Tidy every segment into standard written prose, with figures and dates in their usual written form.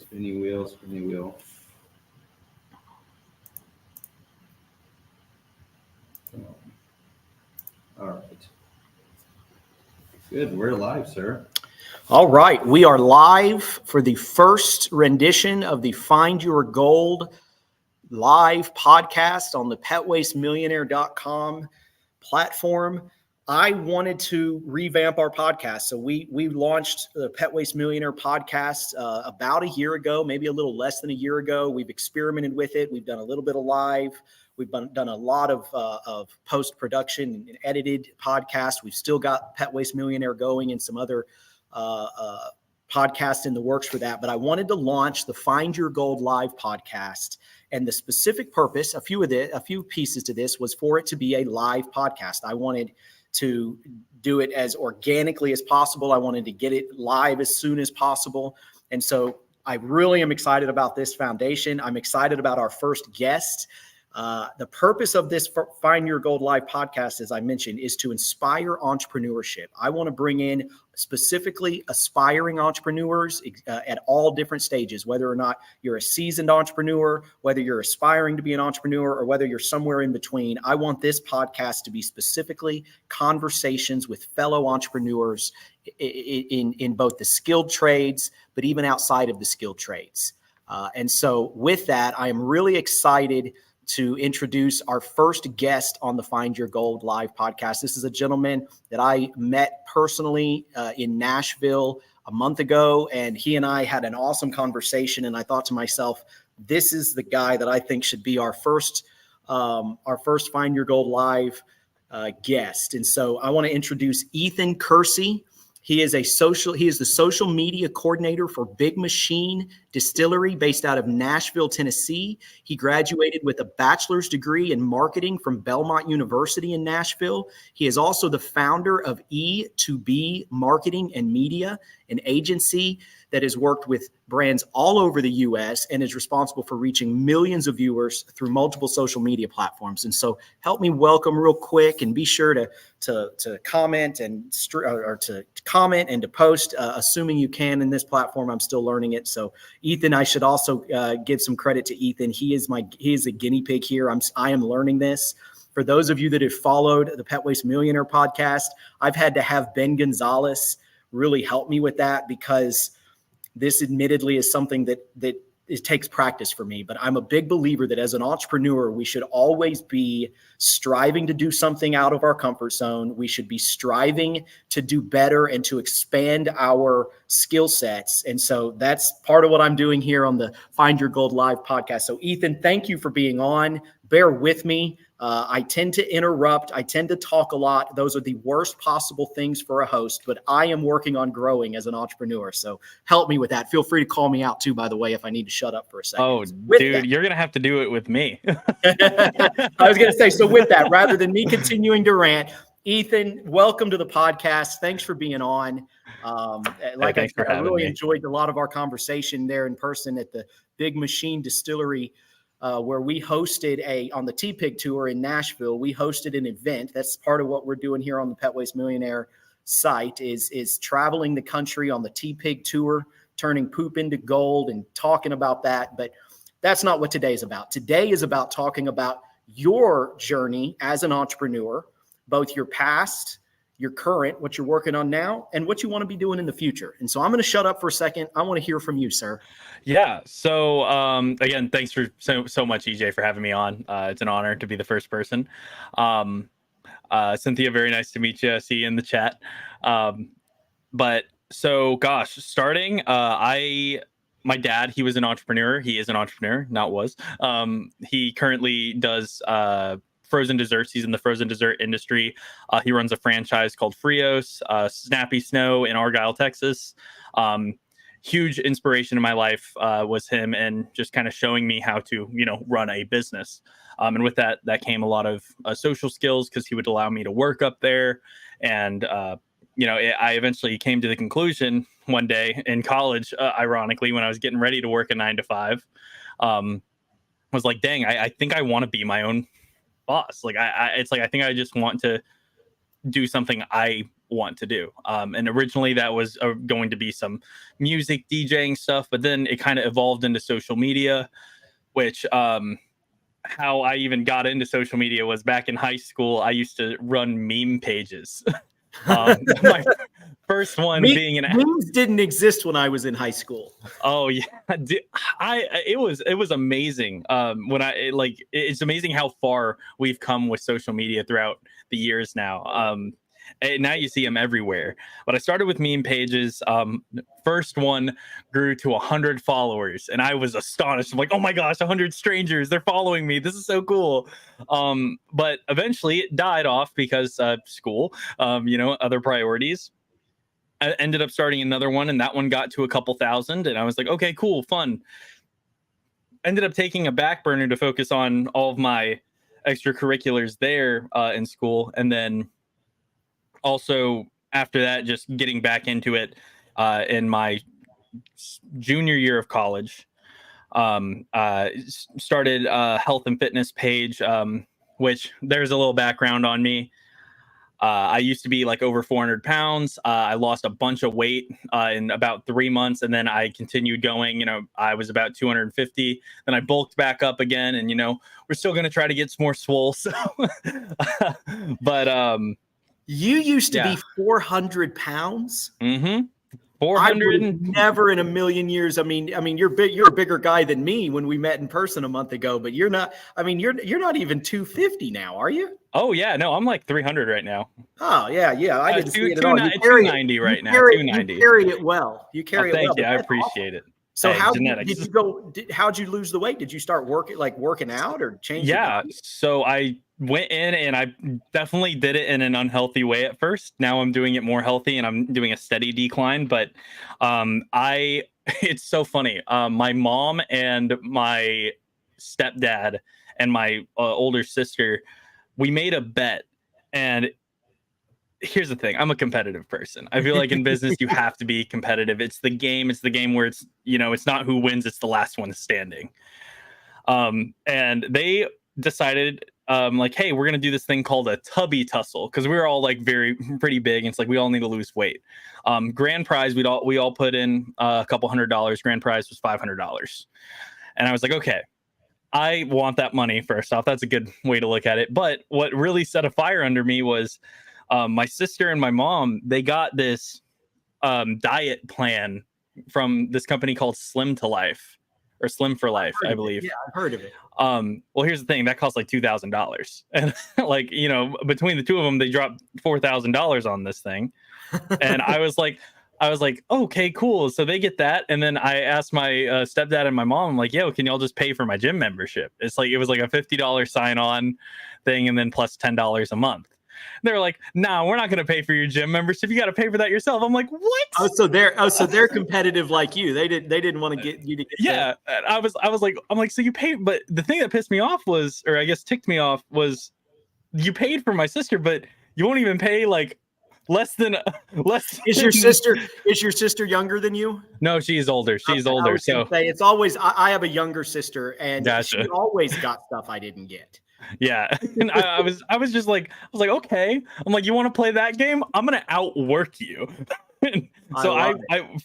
Spinny wheel, spinny wheel. All right. Good. We're live, sir. All right. We are live for the first rendition of the Find Your Gold live podcast on the petwastemillionaire.com platform. I wanted to revamp our podcast. So we launched the Pet Waste Millionaire podcast about a year ago, maybe a little less than a year ago. We've experimented with it. We've done a little bit of live. We've done a lot of post-production and edited podcasts. We've still got Pet Waste Millionaire going and some other podcasts in the works for that. But I wanted to launch the Find Your Gold live podcast. And the specific purpose, a few pieces to this, was for it to be a live podcast. I wanted to do it as organically as possible. I wanted to get it live as soon as possible. And so I really am excited about this foundation. I'm excited about our first guest. The purpose of this Find Your Gold Live podcast, as I mentioned, is to inspire entrepreneurship. I want to bring in specifically aspiring entrepreneurs at all different stages, whether or not you're a seasoned entrepreneur, whether you're aspiring to be an entrepreneur, or whether you're somewhere in between. I want this podcast to be specifically conversations with fellow entrepreneurs in both the skilled trades, but even outside of the skilled trades. And so with that, I am really excited to introduce our first guest on the Find Your Gold live podcast. This is a gentleman that I met personally in Nashville a month ago, and he and I had an awesome conversation. And I thought to myself, this is the guy that I think should be our first Find Your Gold live guest. And so I want to introduce Ethan Kersey. He is the social media coordinator for Big Machine Distillery based out of Nashville, Tennessee. He graduated with a bachelor's degree in marketing from Belmont University in Nashville. He is also the founder of E2B Marketing and Media, an agency that has worked with brands all over the U.S. and is responsible for reaching millions of viewers through multiple social media platforms. And so help me welcome real quick, and be sure to comment and to comment and to post, assuming you can in this platform. I'm still learning it. So Ethan, I should also give some credit to Ethan. He is a guinea pig here. I am learning this. For those of you that have followed the Pet Waste Millionaire podcast, I've had to have Ben Gonzalez really help me with that, because this admittedly is something that it takes practice for me. But I'm a big believer that as an entrepreneur, we should always be striving to do something out of our comfort zone. We should be striving to do better and to expand our skill sets. And so that's part of what I'm doing here on the Find Your Gold Live podcast. So Ethan, thank you for being on. Bear with me. I tend to interrupt. I tend to talk a lot. Those are the worst possible things for a host, but I am working on growing as an entrepreneur. So help me with that. Feel free to call me out too, by the way, if I need to shut up for a second. Oh, dude, you're going to have to do it with me. I was going to say, so with that, rather than me continuing to rant, Ethan, welcome to the podcast. Thanks for being on. Like I said, I really enjoyed a lot of our conversation there in person at the Big Machine Distillery, where we hosted on the T-Pig tour in Nashville. We hosted an event. That's part of what we're doing here on the Pet Waste Millionaire site is traveling the country on the T-Pig tour, turning poop into gold and talking about that. But that's not what today is about. Today is about talking about your journey as an entrepreneur, both your past, your current, what you're working on now, and what you want to be doing in the future. And so I'm going to shut up for a second. I want to hear from you, sir. Yeah. So again, thanks for so much, EJ, for having me on. It's an honor to be the first person. Cynthia, very nice to meet you. See you in the chat. But so, gosh, starting, my dad, he was an entrepreneur. He is an entrepreneur, not was. He currently does frozen desserts. He's in the frozen dessert industry. He runs a franchise called Frios, Snappy Snow in Argyle, Texas. Huge inspiration in my life was him, and just kind of showing me how to, run a business. And with that came a lot of social skills, because he would allow me to work up there. And, I eventually came to the conclusion one day in college, ironically, when I was getting ready to work a 9-to-5, was like, dang, I think I want to be my own boss. Like, I think I just want to do something I want to do. And originally that was going to be some music DJing stuff, but then it kind of evolved into social media, which how I even got into social media was back in high school. I used to run meme pages. My first one being memes didn't exist when I was in high school. Oh yeah, it was amazing. It's amazing how far we've come with social media throughout the years now. And now you see them everywhere. But I started with meme pages. First one grew to 100 followers, and I was astonished. I'm like, oh my gosh, 100 strangers, they're following me. This is so cool. But eventually it died off because school, other priorities. I ended up starting another one, and that one got to a couple thousand, and I was like, okay, cool, fun. Ended up taking a back burner to focus on all of my extracurriculars there in school, and then also after that, just getting back into it in my junior year of college. Started a health and fitness page, which there's a little background on me. I used to be like over 400 pounds. I lost a bunch of weight in about 3 months, and then I continued going. I was about 250. Then I bulked back up again, and we're still going to try to get some more swole. So, but you used to be 400 pounds. Mm-hmm. 400. Never in a million years. I mean, you're a bigger guy than me when we met in person a month ago, but you're not. I mean, you're not even 250 now, are you? Oh yeah, no, I'm like 300 right now. Oh yeah. I didn't see it at all. 290 right now. 290. You carry it well. You carry it well. Thank you. I appreciate it. So how did you go? How'd you lose the weight? Did you start working out or change? Yeah. So I went in and I definitely did it in an unhealthy way at first. Now I'm doing it more healthy and I'm doing a steady decline. But it's so funny. My mom and my stepdad and my older sister, we made a bet. And here's the thing. I'm a competitive person. I feel like in business, you have to be competitive. It's the game. It's the game where it's not who wins. It's the last one standing. And they decided hey, we're going to do this thing called a tubby tussle. Cause we were all like pretty big. And it's like, we all need to lose weight. Grand prize, we all put in a couple $100. Grand prize was $500. And I was like, okay, I want that money first off. That's a good way to look at it. But what really set a fire under me was, my sister and my mom, they got this diet plan from this company called Slim to Life or Slim for Life, I believe. Yeah, I've heard of it. Well, here's the thing. That costs like $2,000. And between the two of them, they dropped $4,000 on this thing. And I was like, okay, cool. So they get that. And then I asked my stepdad and my mom, I'm like, yo, can y'all just pay for my gym membership? It was like a $50 sign on thing. And then plus $10 a month. They're like, no, we're not going to pay for your gym membership. You got to pay for that yourself. I'm like, what? So they're competitive like you. They didn't want to get you to get. Yeah. I'm like, so you pay, but the thing that pissed me off was, or I guess ticked me off was you paid for my sister, but you won't even pay like less than. Is your sister younger than you? No, she's older. She's older. So it's always, I have a younger sister and gotcha. She always got stuff I didn't get. Yeah. And I was just like, okay. I'm like, you want to play that game? I'm going to outwork you. So I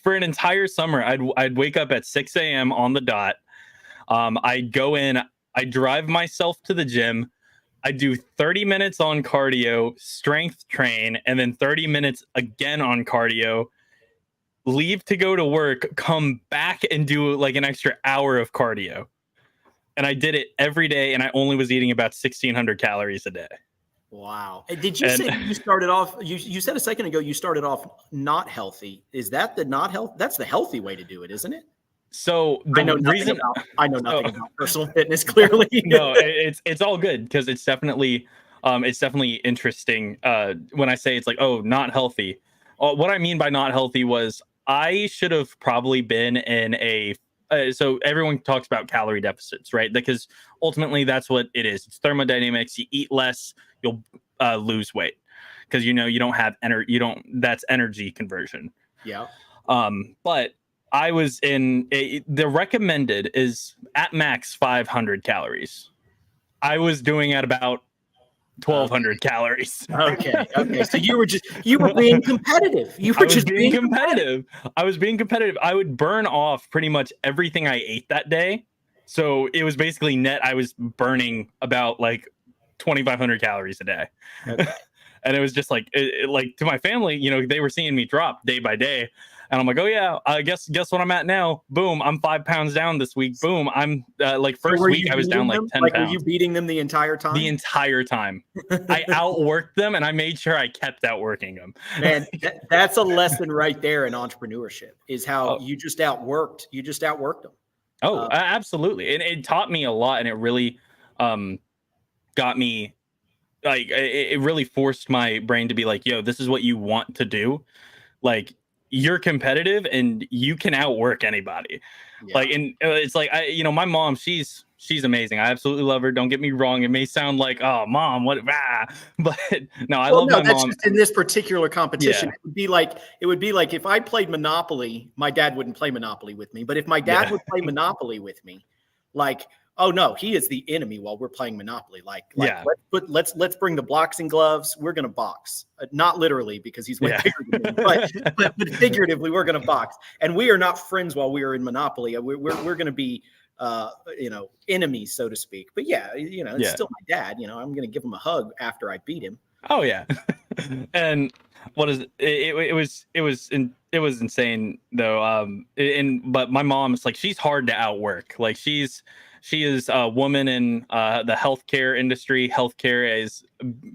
for an entire summer, I'd wake up at 6 a.m. on the dot. I'd go in, I drive myself to the gym. I do 30 minutes on cardio, strength train, and then 30 minutes again on cardio, leave to go to work, come back and do like an extra hour of cardio. And I did it every day, and I only was eating about 1,600 calories a day. Wow. Did you say you started off, you said a second ago, you started off not healthy. Is that the not health? That's the healthy way to do it, isn't it? So I know nothing about personal fitness, clearly. No, it's all good because it's definitely interesting. When I say it's like, oh, not healthy. What I mean by not healthy was I should have probably been in a so everyone talks about calorie deficits, right? Because ultimately that's what it is. It's thermodynamics. You eat less, you'll lose weight because you don't have energy. That's energy conversion. Yeah. But I was in the recommended is at max 500 calories. I was doing at about 1,200 calories. Okay. So you were being competitive. You were I was just being competitive. I was being competitive. I would burn off pretty much everything I ate that day. So it was basically net. I was burning about like 2,500 calories a day. Okay. And it was just like, like to my family, they were seeing me drop day by day. And I'm like, oh yeah, I guess what I'm at now. Boom, I'm 5 pounds down this week. Boom, I'm like So first were week you I was down like beating them? 10 Like, pounds. were you beating them the entire time? The entire time. I outworked them, and I made sure I kept outworking them. Man, that's a lesson right there in entrepreneurship, is how Oh. you just outworked them. Absolutely. And it taught me a lot, and it really got me like it really forced my brain to be like, yo, this is what you want to do. Like, you're competitive and you can outwork anybody. Yeah. Like, and it's like, my mom, she's amazing. I absolutely love her. Don't get me wrong. It may sound like, oh, mom, what? But no, I love my that's mom. just in this particular competition. Yeah. It would be like if I played Monopoly, my dad wouldn't play Monopoly with me. But if my dad would play Monopoly with me, like, oh no, he is the enemy while we're playing Monopoly. Like let's bring the boxing gloves. We're gonna box, not literally because he's way bigger than me, but figuratively we're gonna box. And we are not friends while we are in Monopoly. We're gonna be enemies, so to speak. But it's still my dad. I'm gonna give him a hug after I beat him. Oh yeah. And what is it was insane though. But my mom's like, she's hard to outwork. Like, she is a woman in the healthcare industry. Healthcare is,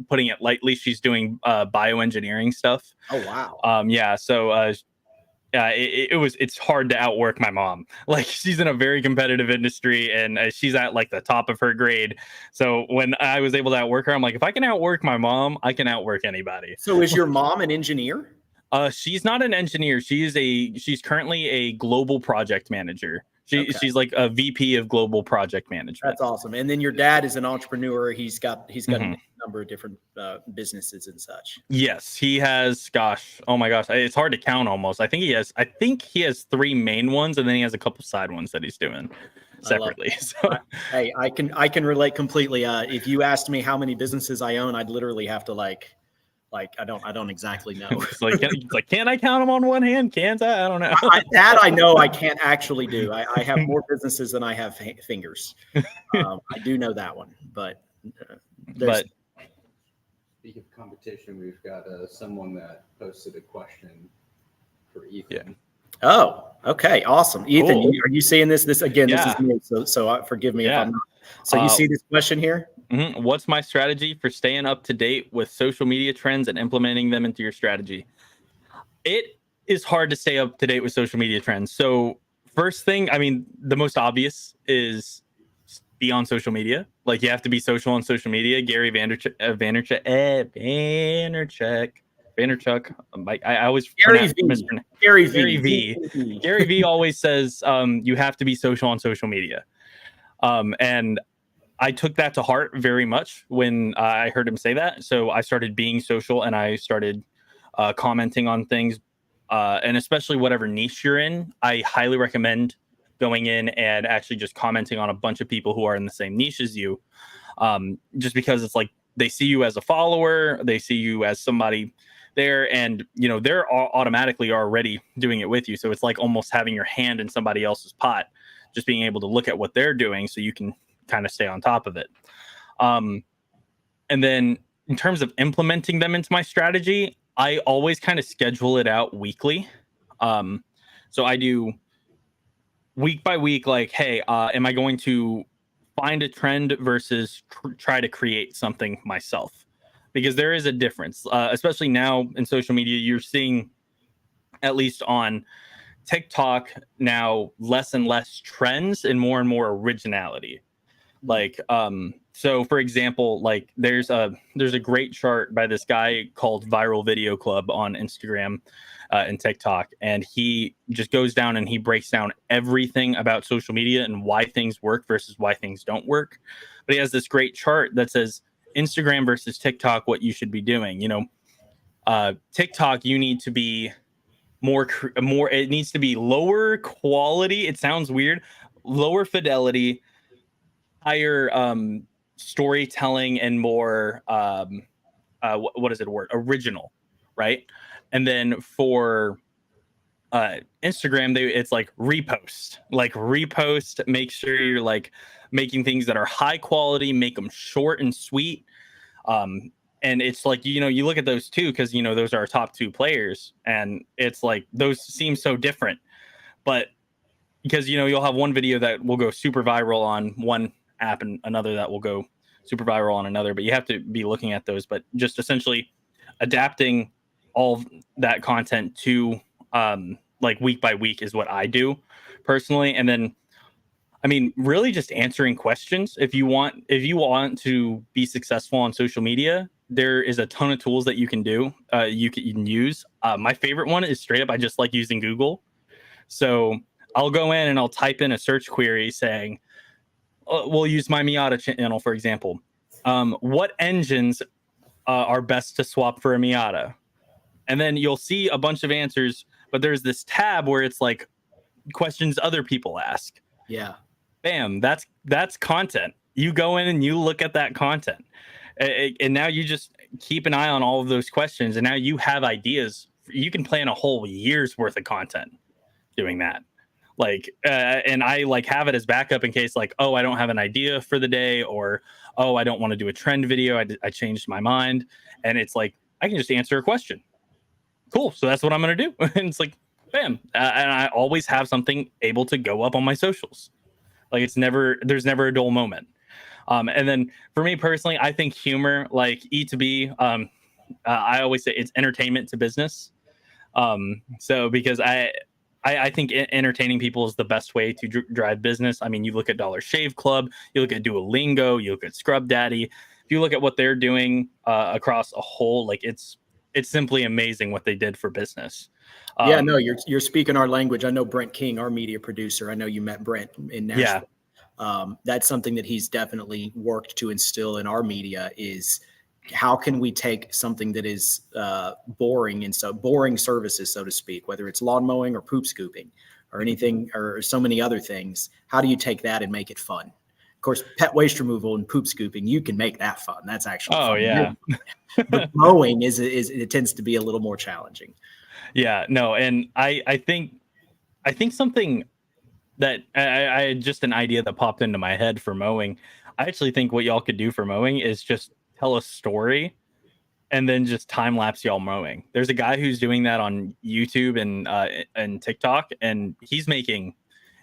putting it lightly, she's doing bioengineering stuff. Oh wow. Yeah. So it's hard to outwork my mom. Like, she's in a very competitive industry, and she's at like the top of her grade. So when I was able to outwork her, I'm like, if I can outwork my mom, I can outwork anybody. So is your mom an engineer? She's not an engineer. She's currently a global project manager. She's like a VP of global project management. That's awesome. And then your dad is an entrepreneur. He's got a number of different businesses and such. Yes, he has. Gosh, oh my gosh, it's hard to count almost. I think he has 3 main ones, and then he has a couple side ones that he's doing separately. So hey, I can relate completely. If you asked me how many businesses I own, I'd literally have to like I don't exactly know. It's like, can I count them on one hand? Can't I? I don't know. I know I can't actually do. I have more businesses than I have fingers. I do know that one, but speaking of competition, we've got someone that posted a question for Ethan. Yeah. Oh, okay, awesome, Ethan. Cool. Are you seeing this? This again, Yeah. This is me. So forgive me if I'm not. So you see this question here? What's my strategy for staying up to date with social media trends and implementing them into your strategy? It is hard to stay up to date with social media trends. So first thing, I mean, the most obvious is be on social media. Like, you have to be social on social media. Gary Vaynerchuk. I always Gary V. Gary V always says you have to be social on social media. And I took that to heart very much when I heard him say that. So I started being social, and I started commenting on things, and especially whatever niche you're in. I highly recommend going in and actually just commenting on a bunch of people who are in the same niche as you, just because it's like they see you as a follower, they see you as somebody there, and they're automatically already doing it with you. So it's like almost having your hand in somebody else's pot, just being able to look at what they're doing so you can kind of stay on top of it. And then in terms of implementing them into my strategy, I always kind of schedule it out weekly. So I do week by week, like, hey, am I going to find a trend versus try to create something myself? Because there is a difference, especially now in social media. You're seeing, at least on TikTok now, less and less trends and more originality. Like, so for example, like there's a great chart by this guy called Viral Video Club on Instagram and TikTok, and he just goes down and he breaks down everything about social media and why things work versus why things don't work. But he has this great chart that says Instagram versus TikTok, what you should be doing. TikTok, you need to be more. It needs to be lower quality. It sounds weird. Lower fidelity, higher storytelling and more what is it word original, right? And then for Instagram, it's like repost, make sure you're like making things that are high quality, make them short and sweet. And it's like, you know, you look at those two because, you know, those are our top two players, and it's like those seem so different. But because, you know, you'll have one video that will go super viral on one app and another that will go super viral on another, but you have to be looking at those. But just essentially adapting all of that content to like week by week is what I do personally. And then, I mean, really just answering questions. If you want to be successful on social media, there is a ton of tools that you can do. You can use. My favorite one is straight up, I just like using Google. So I'll go in and I'll type in a search query saying, we'll use my Miata channel, for example. What engines are best to swap for a Miata? And then you'll see a bunch of answers, but there's this tab where it's like questions other people ask. Yeah. Bam, that's content. You go in and you look at that content. And now you just keep an eye on all of those questions. And now you have ideas. You can plan a whole year's worth of content doing that. Like, and I like have it as backup in case like, oh, I don't have an idea for the day, or, oh, I don't want to do a trend video. I changed my mind. And it's like, I can just answer a question. Cool. So that's what I'm going to do. And it's like, bam. And I always have something able to go up on my socials. Like there's never a dull moment. And then for me personally, I think humor, like E2B, I always say it's entertainment to business. So because I think entertaining people is the best way to drive business. I mean, you look at Dollar Shave Club, you look at Duolingo, you look at Scrub Daddy. If you look at what they're doing across a whole, like it's simply amazing what they did for business. Yeah, no, you're speaking our language. I know Brent King, our media producer. I know you met Brent in Nashville. Yeah. That's something that he's definitely worked to instill in our media is how can we take something that is boring and so boring services, so to speak, whether it's lawn mowing or poop scooping or anything or so many other things. How do you take that and make it fun? Of course, pet waste removal and poop scooping, you can make that fun. That's actually fun. Yeah. But mowing is it tends to be a little more challenging. Yeah, no, and I think something that I had just an idea that popped into my head for mowing. I actually think what y'all could do for mowing is just tell a story and then just time lapse y'all mowing. There's a guy who's doing that on YouTube and TikTok, and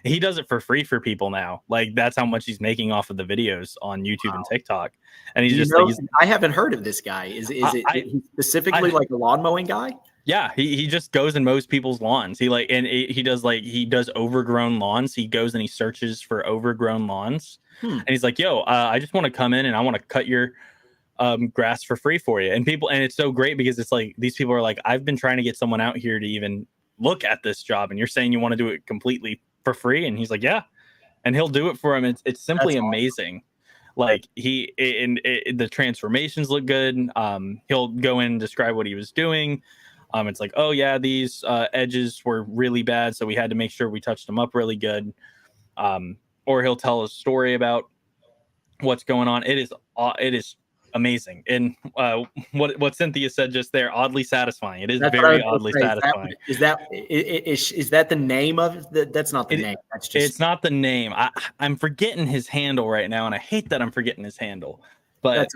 he does it for free for people now. Like that's how much he's making off of the videos on YouTube and TikTok. And he's just like, I haven't heard of this guy. Is it specifically like a lawn mowing guy? Yeah, he just goes and mows people's lawns. He does overgrown lawns. He goes and he searches for overgrown lawns, and he's like, "Yo, I just want to come in and I want to cut your grass for free for you." And it's so great because it's like these people are like, "I've been trying to get someone out here to even look at this job, and you're saying you want to do it completely for free?" And he's like, "Yeah," and he'll do it for him. It's simply amazing. Like the transformations look good. He'll go in and describe what he was doing. It's like, oh yeah, these edges were really bad, so we had to make sure we touched them up really good. Or he'll tell a story about what's going on. It is amazing. And what Cynthia said just there, oddly satisfying. It is very oddly satisfying. Is that the name of it? That's not the name. That's just... It's not the name. I'm forgetting his handle right now, and I hate that I'm forgetting his handle. But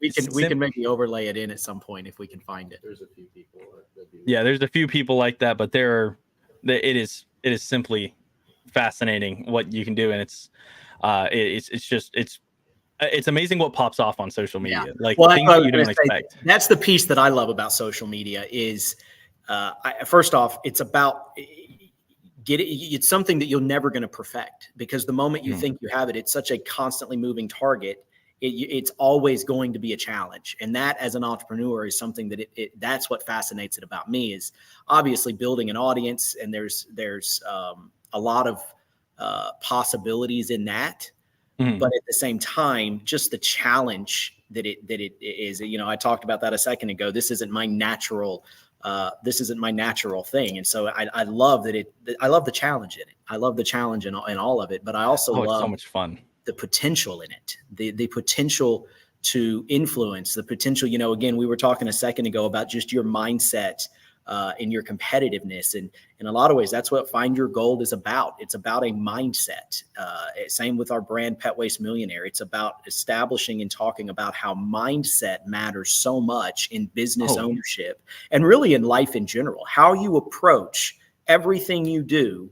we can maybe overlay it in at some point if we can find it. There's a few people that do. Yeah, there's a few people like that, but it is simply fascinating what you can do, and it's amazing what pops off on social media. Yeah. Like things that you don't expect. That's the piece that I love about social media is first off, it's about it's something that you're never going to perfect because the moment you think you have it, it's such a constantly moving target. It's always going to be a challenge. And that as an entrepreneur is something that that's what fascinates it about me is obviously building an audience. And there's a lot of possibilities in that. But at the same time, just the challenge that it is, I talked about that a second ago. This isn't my natural thing. And so I love that I love the challenge in it. I love the challenge in all of it, but I also love so much fun. the potential in it, the potential to influence, the potential, again, we were talking a second ago about just your mindset and your competitiveness. And in a lot of ways, that's what Find Your Gold is about. It's about a mindset. Same with our brand, Pet Waste Millionaire. It's about establishing and talking about how mindset matters so much in business ownership and really in life in general. How you approach everything you do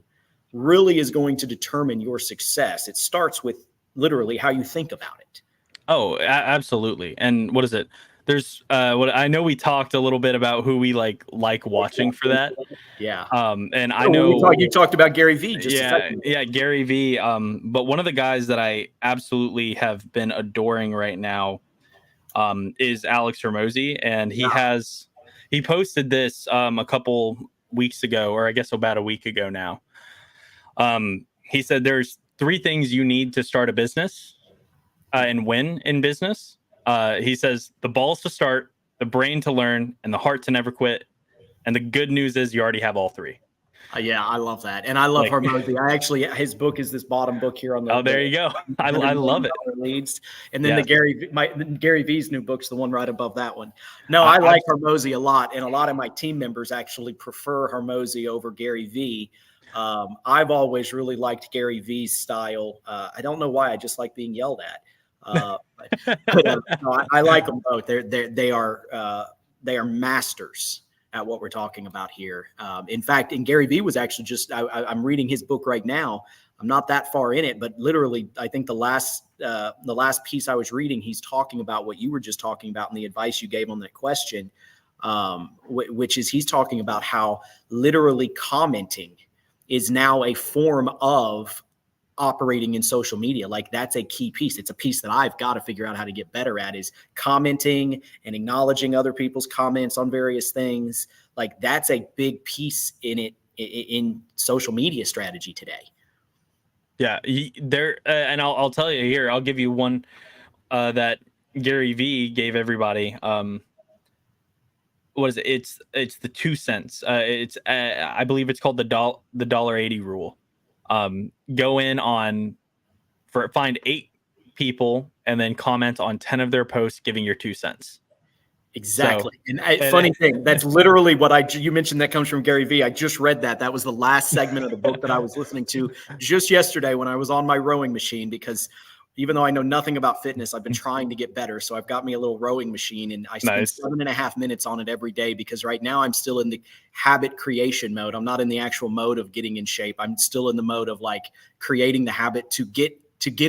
really is going to determine your success. It starts with literally how you think about it. Oh, absolutely. And what is it? There's what I know we talked a little bit about who we like watching for that. Yeah. And I know you talked about Gary Vee just a second ago. Yeah, Gary Vee. But one of the guys that I absolutely have been adoring right now is Alex Hormozy, and he posted this a couple weeks ago, or I guess about a week ago now. He said there's 3 things you need to start a business and win in business. He says the balls to start, the brain to learn, and the heart to never quit. And the good news is you already have all 3. Yeah, I love that. And I love Hormozy. His book is this bottom book here on the. Oh, there you go. I love it. Leads. And then Gary Vee's new book's the one right above that one. No, I like Hormozy a lot. And a lot of my team members actually prefer Hormozy over Gary Vee. I've always really liked Gary Vee's style. I don't know why. I just like being yelled at. No, I like them both. They are masters at what we're talking about here. In fact, and Gary Vee was actually I'm reading his book right now. I'm not that far in it, but literally, I think the last piece I was reading, he's talking about what you were just talking about and the advice you gave on that question, which is he's talking about how literally commenting is now a form of operating in social media. Like that's a key piece. It's a piece that I've got to figure out how to get better at, is commenting and acknowledging other people's comments on various things. Like that's a big piece in social media strategy today. Yeah, and I'll tell you here, I'll give you one that Gary Vee gave everybody. What is it? It's the 2 cents. I believe it's called the $1.80 rule. Go in find 8 people and then comment on 10 of their posts, giving your 2 cents. Exactly. So, and funny thing, that's literally what you mentioned that comes from Gary Vee. I just read that. That was the last segment of the book that I was listening to just yesterday when I was on my rowing machine, because even though I know nothing about fitness, I've been trying to get better. So I've got me a little rowing machine, and I spend 7.5 minutes on it every day, because right now I'm still in the habit creation mode. I'm not in the actual mode of getting in shape. I'm still in the mode of like creating the habit to get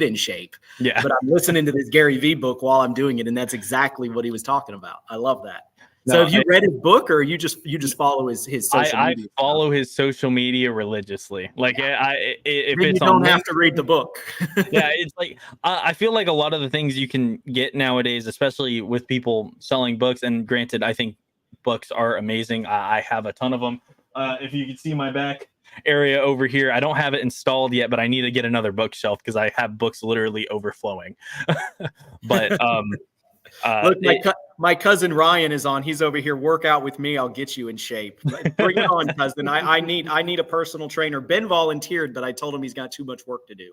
in shape. Yeah. But I'm listening to this Gary Vee book while I'm doing it, and that's exactly what he was talking about. I love that. So have you read his book, or you just follow his social media? I follow his social media religiously. Like if you don't have to read the book. Yeah, it's like I feel like a lot of the things you can get nowadays, especially with people selling books. And granted, I think books are amazing. I have a ton of them. If you can see my back area over here, I don't have it installed yet, but I need to get another bookshelf because I have books literally overflowing. But look, my cousin Ryan is on. He's over here. Work out with me. I'll get you in shape. Bring it on, cousin. I need a personal trainer. Ben volunteered, but I told him he's got too much work to do.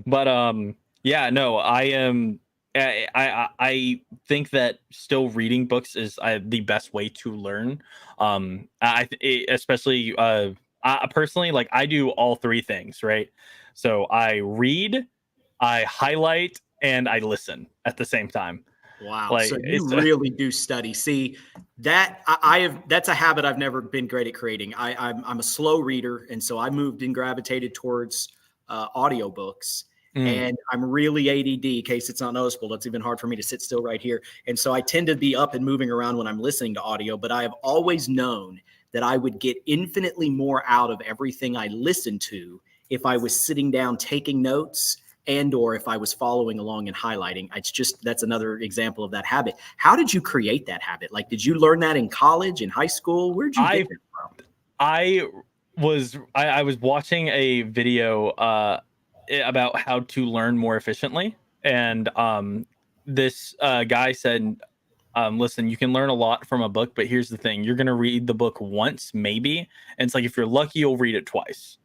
But yeah, no, I am. I think that still reading books is the best way to learn. Especially personally, like I do all 3 things, right? So I read, I highlight, and I listen at the same time. Wow. Like, so you really do study. See, that's a habit I've never been great at creating. I'm a slow reader, and so I moved and gravitated towards audiobooks. And I'm really ADD, in case it's not noticeable. It's even hard for me to sit still right here. And so I tend to be up and moving around when I'm listening to audio, but I have always known that I would get infinitely more out of everything I listened to if I was sitting down taking notes, and or if I was following along and highlighting. That's another example of that habit. How did you create that habit? Like, did you learn that in college, in high school? Where'd you get that from? I was watching a video about how to learn more efficiently, and this guy said, listen, you can learn a lot from a book, but here's the thing: you're going to read the book once, maybe, and it's like if you're lucky, you'll read it twice.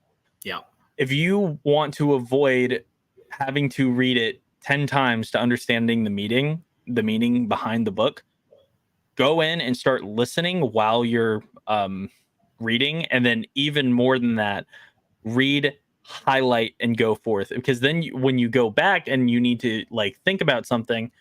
Yeah. if you want to avoid having to read it 10 times to understanding the meaning behind the book, go in and start listening while you're reading. And then even more than that, read, highlight, and go forth. Because then when you go back and you need to like think about something,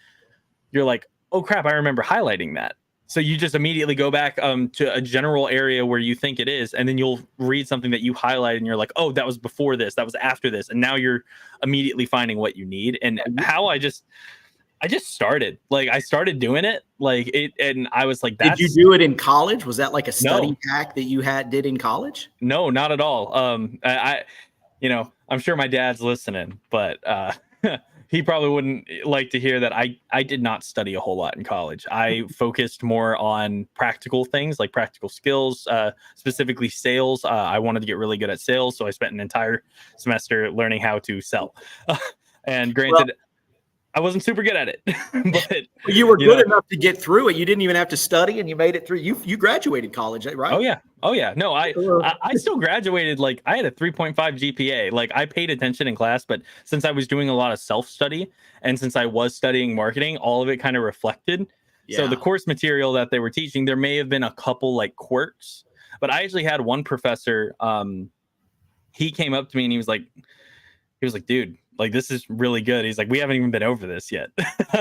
you're like, oh crap, I remember highlighting that. So you just immediately go back to a general area where you think it is, and then you'll read something that you highlight, and you're like, oh, that was before this, that was after this, and now you're immediately finding what you need. And how I just started, like, I started doing it, like it, and I was like, Did you that's do it in college? Was that like a study no, hack that you did in college? no, not at all. I'm sure my dad's listening, but he probably wouldn't like to hear that I did not study a whole lot in college. I focused more on practical things, like practical skills, specifically sales. I wanted to get really good at sales, so I spent an entire semester learning how to sell. And granted, I wasn't super good at it, but you were good enough to get through it. You didn't even have to study, and you made it through. You graduated college, right? Oh yeah. No, I still graduated. Like, I had a 3.5 GPA. Like, I paid attention in class, but since I was doing a lot of self study, and since I was studying marketing, all of it kind of reflected. Yeah. So the course material that they were teaching, there may have been a couple like quirks, but I actually had one professor. He came up to me and he was like, dude, like, this is really good. He's like, we haven't even been over this yet.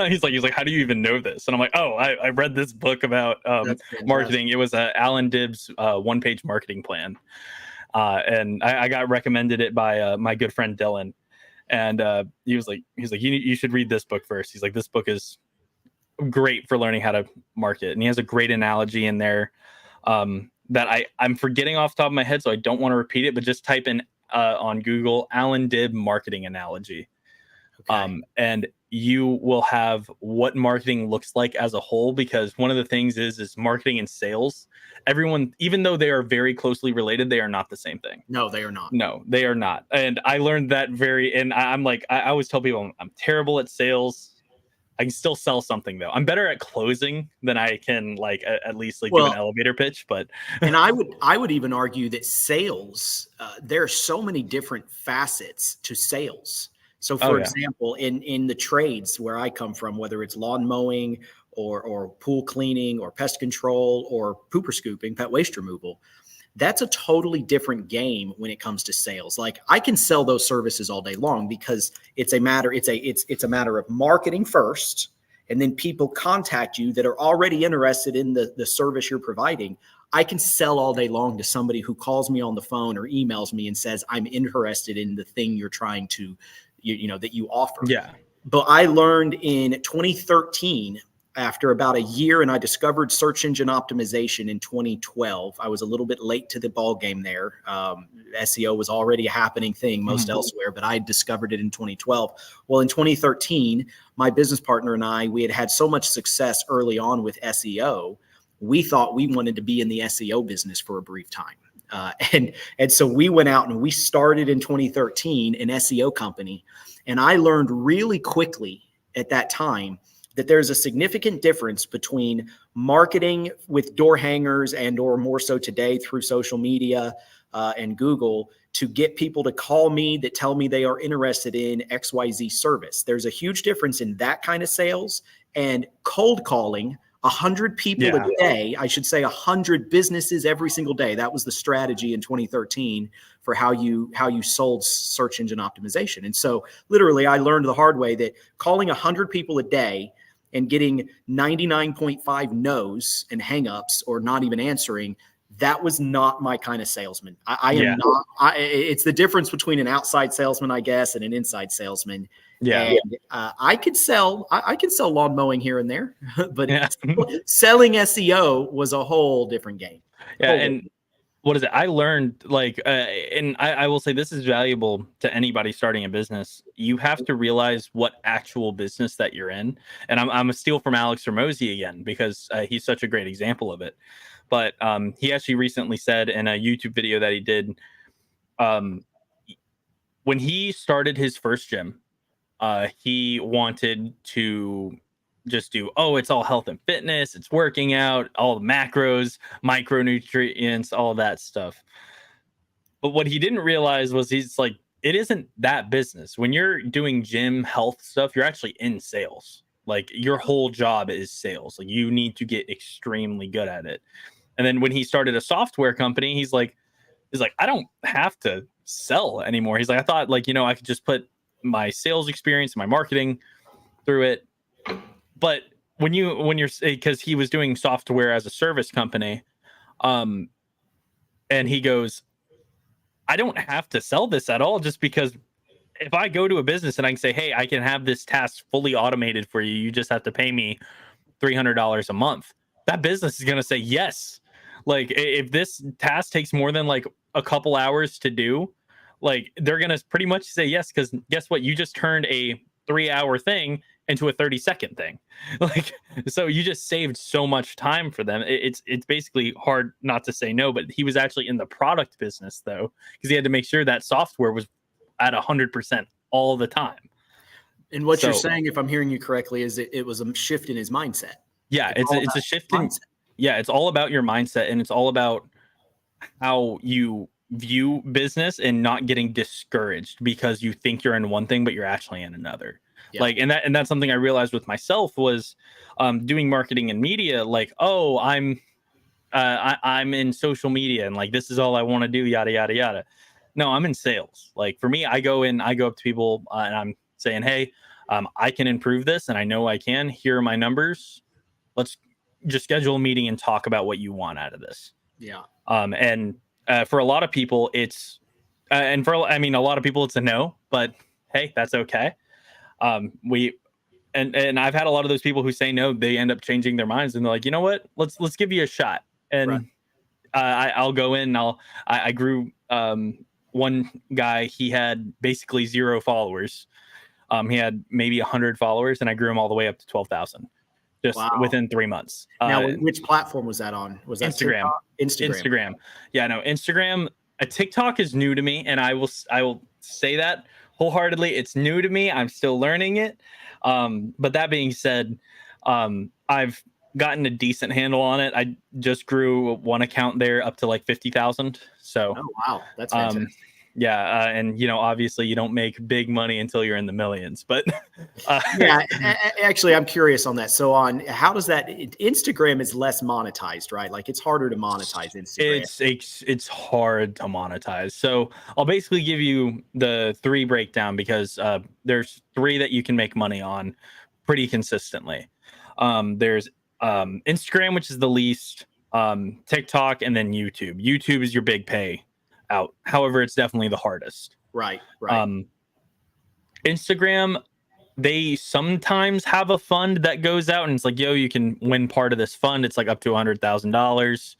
he's like, how do you even know this? And I'm like, oh, I read this book about marketing. It was Alan Dibb's one-page marketing plan. And I got recommended it by my good friend Dylan. And he's like, you should read this book first. He's like, this book is great for learning how to market. And he has a great analogy in there that I'm forgetting off the top of my head, so I don't want to repeat it, but just type in on Google, Alan Dibb marketing analogy. Okay. And you will have what marketing looks like as a whole, because one of the things is marketing and sales. Everyone, even though they are very closely related, they are not the same thing. No, they are not. No, they are not. And I learned that and I'm like, I always tell people I'm terrible at sales. I can still sell something though. I'm better at closing than I can like at least like do an elevator pitch. But and I would even argue that sales, there are so many different facets to sales. So for example, in the trades where I come from, whether it's lawn mowing or pool cleaning or pest control or pooper scooping, pet waste removal, that's a totally different game when it comes to sales. Like, I can sell those services all day long because it's a matter of marketing first, and then people contact you that are already interested in the service you're providing. I can sell all day long to somebody who calls me on the phone or emails me and says, I'm interested in the thing you're trying to, that you offer. Yeah. But I learned in 2013, after about a year, and I discovered search engine optimization in 2012. I was a little bit late to the ball game there. SEO was already a happening thing most elsewhere, but I discovered it in 2012. Well, in 2013, my business partner and I, we had so much success early on with SEO, we thought we wanted to be in the SEO business for a brief time. And so we went out and we started in 2013 an SEO company. And I learned really quickly at that time that there's a significant difference between marketing with door hangers or more so today through social media and Google to get people to call me that tell me they are interested in XYZ service. There's a huge difference in that kind of sales and cold calling 100 people a day. I should say 100 businesses every single day. That was the strategy in 2013 for how you sold search engine optimization. And so literally I learned the hard way that calling 100 people a day and getting 99.5 no's and hangups or not even answering, that was not my kind of salesman. I am not. It's the difference between an outside salesman, I guess, and an inside salesman. Yeah, and, I could sell lawn mowing here and there, but selling SEO was a whole different game. Yeah, and what is it? I learned and I will say this is valuable to anybody starting a business. You have to realize what actual business that you're in. And I'm a steal from Alex Ramosi again, because he's such a great example of it. But he actually recently said in a YouTube video that he did, when he started his first gym, he wanted to just do, it's all health and fitness, it's working out, all the macros, micronutrients, all that stuff. But what he didn't realize was he's like, it isn't that business. When you're doing gym health stuff, you're actually in sales. Like your whole job is sales. Like you need to get extremely good at it. And then when he started a software company, he's like, I don't have to sell anymore. He's like, I thought like, I could just put my sales experience, my marketing through it. But when you're, because he was doing software as a service company, and he goes, I don't have to sell this at all, just because if I go to a business and I can say, hey, I can have this task fully automated for you, you just have to pay me $300 a month, that business is going to say yes. Like if this task takes more than like a couple hours to do, like they're going to pretty much say yes, because guess what? You just turned a 3-hour thing into a 30-second thing. Like, so you just saved so much time for them. It's basically hard not to say no, but he was actually in the product business though, because he had to make sure that software was at 100% all the time. And what you're saying, if I'm hearing you correctly, is it was a shift in his mindset. Yeah, it's a shift in mindset. Yeah, it's all about your mindset, and it's all about how you view business and not getting discouraged because you think you're in one thing but you're actually in another. Yeah. Like, and that's something I realized with myself was doing marketing and media. Like, oh, I'm in social media and like this is all I want to do, yada yada yada. No, I'm in sales. Like for me, I go up to people and I'm saying, hey, I can improve this, and I know I can. Here are my numbers. Let's just schedule a meeting and talk about what you want out of this. Yeah. And for a lot of people, it's a lot of people, it's a no, but hey, that's okay. And I've had a lot of those people who say no, they end up changing their minds and they're like, you know what, let's give you a shot. And right. I'll go in and I grew, one guy, he had basically 0 followers. He had maybe 100 followers, and I grew him all the way up to 12,000 just within 3 months. Now, which platform was that on? Was that Instagram? Instagram. Yeah, no, Instagram. TikTok is new to me, and I will say that wholeheartedly. It's new to me. I'm still learning it. But that being said, I've gotten a decent handle on it. I just grew one account there up to like 50,000. So, oh wow, that's fantastic. Yeah, and obviously you don't make big money until you're in the millions. But yeah, actually, I'm curious on that. So, on how does that Instagram is less monetized, right? Like it's harder to monetize Instagram. It's hard to monetize. So I'll basically give you the 3 breakdown because there's 3 that you can make money on pretty consistently. There's Instagram, which is the least, TikTok, and then YouTube. YouTube is your big pay out. However, it's definitely the hardest. Right. Instagram, they sometimes have a fund that goes out and it's like, yo, you can win part of this fund. It's like up to $100,000.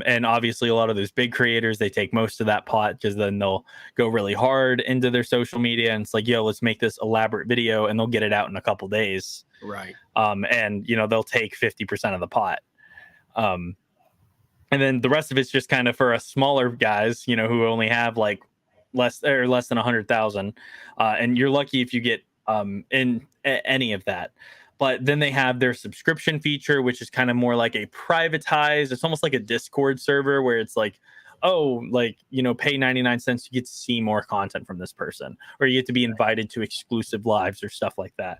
And obviously a lot of those big creators, they take most of that pot because then they'll go really hard into their social media. And it's like, yo, let's make this elaborate video, and they'll get it out in a couple days. Right. And they'll take 50% of the pot. And then the rest of it's just kind of for us smaller guys, who only have like less than 100,000. And you're lucky if you get in any of that. But then they have their subscription feature, which is kind of more like a privatized. It's almost like a Discord server where it's like, oh, like, pay 99 cents. You get to see more content from this person, or you get to be invited to exclusive lives or stuff like that.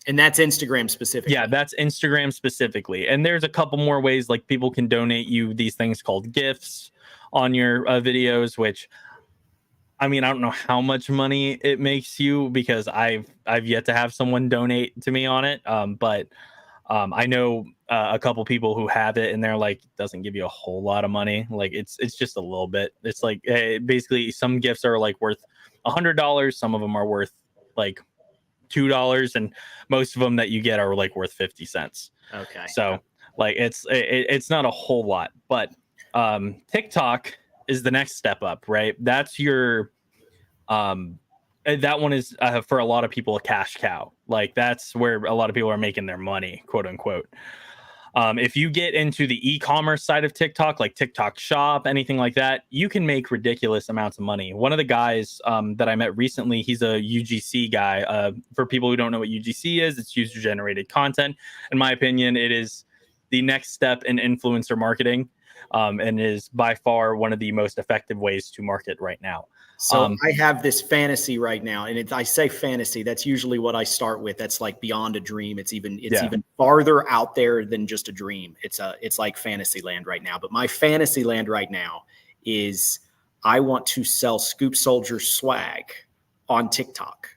And that's Instagram specifically. Yeah, that's Instagram specifically. And there's a couple more ways, like people can donate you these things called gifts on your videos, which, I mean, I don't know how much money it makes you because I've yet to have someone donate to me on it. But I know a couple people who have it, and they're like, it doesn't give you a whole lot of money. Like it's just a little bit. It's like basically some gifts are like worth $100. Some of them are worth like $2, and most of them that you get are like worth 50 cents. Okay. So like it's not a whole lot, but TikTok is the next step up, right? That's your that one is for a lot of people a cash cow. Like that's where a lot of people are making their money, quote unquote. If you get into the e-commerce side of TikTok, like TikTok Shop, anything like that, you can make ridiculous amounts of money. One of the guys that I met recently, he's a UGC guy. For people who don't know what UGC is, it's user-generated content. In my opinion, it is the next step in influencer marketing. and is by far one of the most effective ways to market right now. So I have this fantasy right now, and I say fantasy. That's usually what I start with. That's like beyond a dream. It's even farther out there than just a dream. It's like fantasy land right now. But my fantasy land right now is I want to sell Scoop Soldier swag on TikTok,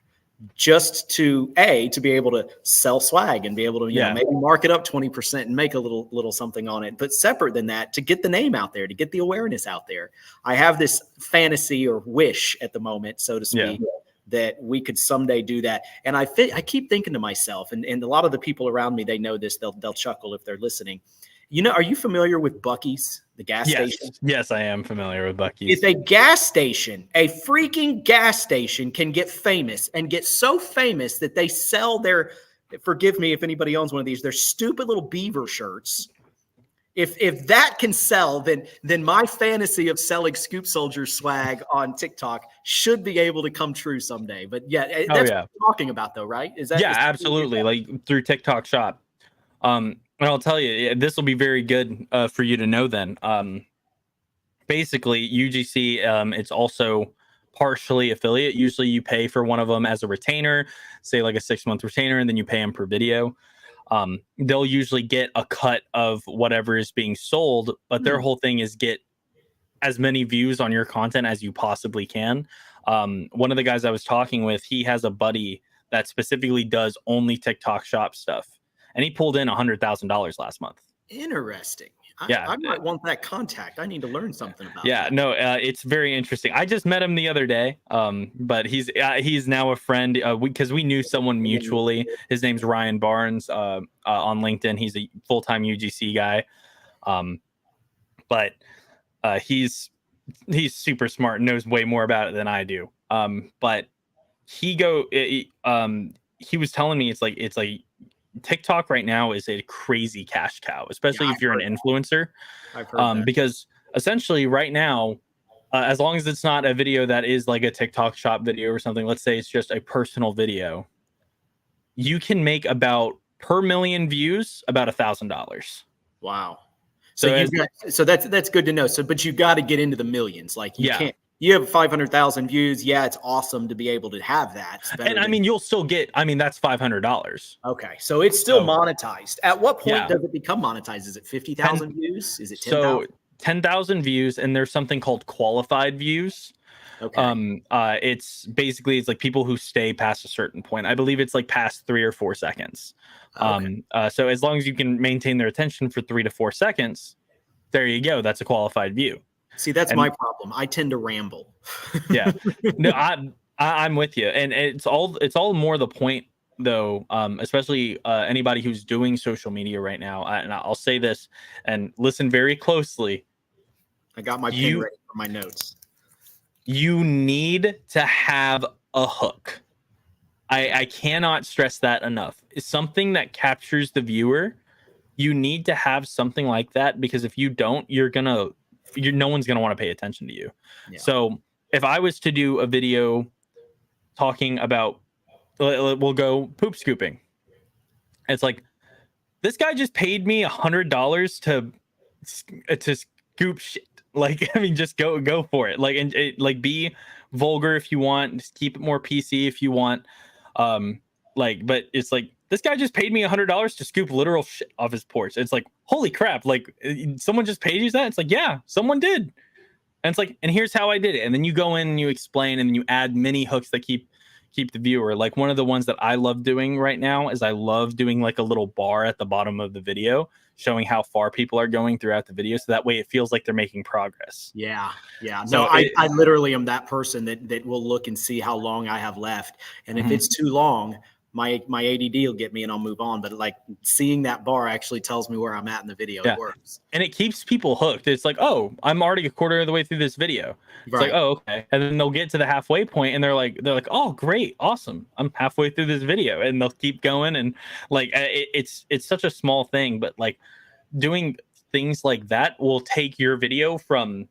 just to be able to sell swag and be able to maybe mark it up 20% and make a little something on it. But separate than that, to get the name out there, to get the awareness out there, I have this fantasy or wish at the moment, so to speak, that we could someday do that. And I keep thinking to myself, and a lot of the people around me, they know this, they'll chuckle if they're listening. Are you familiar with Buc-ee's, the gas station? Yes, I am familiar with Buc-ee's. If a gas station, a freaking gas station, can get famous and get so famous that they sell their, forgive me if anybody owns one of these, their stupid little beaver shirts. If that can sell, then my fantasy of selling Scoop Soldier swag on TikTok should be able to come true someday. But that's what we're talking about, though, right? Absolutely. Like through TikTok Shop. And I'll tell you, this will be very good for you to know then. Basically, UGC, it's also partially affiliate. Usually you pay for one of them as a retainer, say like a 6-month retainer, and then you pay them per video. They'll usually get a cut of whatever is being sold, but their whole thing is get as many views on your content as you possibly can. One of the guys I was talking with, he has a buddy that specifically does only TikTok Shop stuff. And he pulled in $100,000 last month. Interesting. I might want that contact. I need to learn something about that. It's very interesting. I just met him the other day, but he's now a friend because we knew someone mutually. His name's Ryan Barnes on LinkedIn. He's a full-time UGC guy, but he's super smart, knows way more about it than I do. But he was telling me it's like TikTok right now is a crazy cash cow, especially if you're an influencer. I've heard that. Because essentially right now, as long as it's not a video that is like a TikTok Shop video or something, let's say it's just a personal video, you can make about per million views about $1,000. Wow. So that's good to know. So, but you've got to get into the millions. Like you can't. You have 500,000 views. Yeah, it's awesome to be able to have that. And you'll still get, that's $500. Okay. So it's still monetized. At what point does it become monetized? Is it 50,000 views? Is it 10,000? So 10,000 views, and there's something called qualified views. Okay. It's like people who stay past a certain point. I believe it's like past 3 or 4 seconds. Okay. So as long as you can maintain their attention for 3 to 4 seconds, there you go. That's a qualified view. See, that's my problem. I tend to ramble. No, I'm with you, and it's all more the point though. Especially anybody who's doing social media right now. And I'll say this, and listen very closely. I got my pen ready for my notes. You need to have a hook. I cannot stress that enough. It's something that captures the viewer. You need to have something like that, because if you don't, no one's going to want to pay attention to you. Yeah. So if I was to do a video talking about, we'll go poop scooping. It's like, this guy just paid me $100 to scoop shit. Like, just go for it. Like, and be vulgar if you want, just keep it more PC if you want. But it's like, this guy just paid me $100 to scoop literal shit off his porch. It's like, holy crap. Like, someone just paid you that? It's like, yeah, someone did. And it's like, and here's how I did it. And then you go in and you explain, and then you add mini hooks that keep the viewer. Like, one of the ones that I love doing right now is I love doing like a little bar at the bottom of the video, showing how far people are going throughout the video. So that way it feels like they're making progress. Yeah. So no, I literally am that person that will look and see how long I have left. And if it's too long, my ADD will get me and I'll move on. But like, seeing that bar actually tells me where I'm at in the video. It works. And it keeps people hooked. It's like, oh, I'm already a quarter of the way through this video. It's like, oh, okay. And then they'll get to the halfway point and they're like, oh, great. Awesome. I'm halfway through this video, and they'll keep going. And like, it's such a small thing, but like doing things like that will take your video from,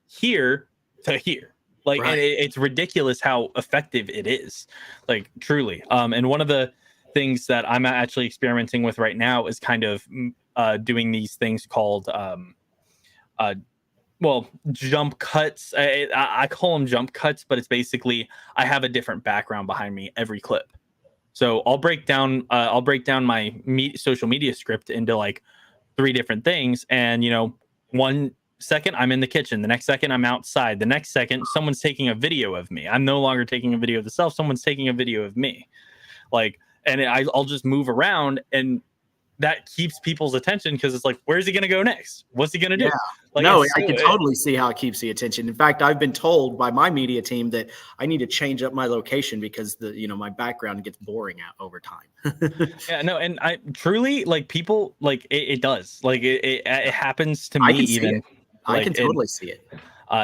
here to here. Like, and it's ridiculous how effective it is, like, truly. And one of the things that I'm actually experimenting with right now is kind of doing these things called well, jump cuts. I call them jump cuts, but it's basically I have a different background behind me every clip. So I'll break down my social media script into like 3 different things, and 1 second I'm in the kitchen, the next second I'm outside, the next second someone's taking a video of me. I'm no longer taking a video of the self, someone's taking a video of me. Like, and I'll just move around, and that keeps people's attention because it's like, where's he going to go next? What's he going to do? Yeah. Like, No, I can totally see how it keeps the attention. In fact, I've been told by my media team that I need to change up my location because my background gets boring out over time. Yeah, no, and I truly like people like it does like it happens to I me can see even. it. I can totally see it.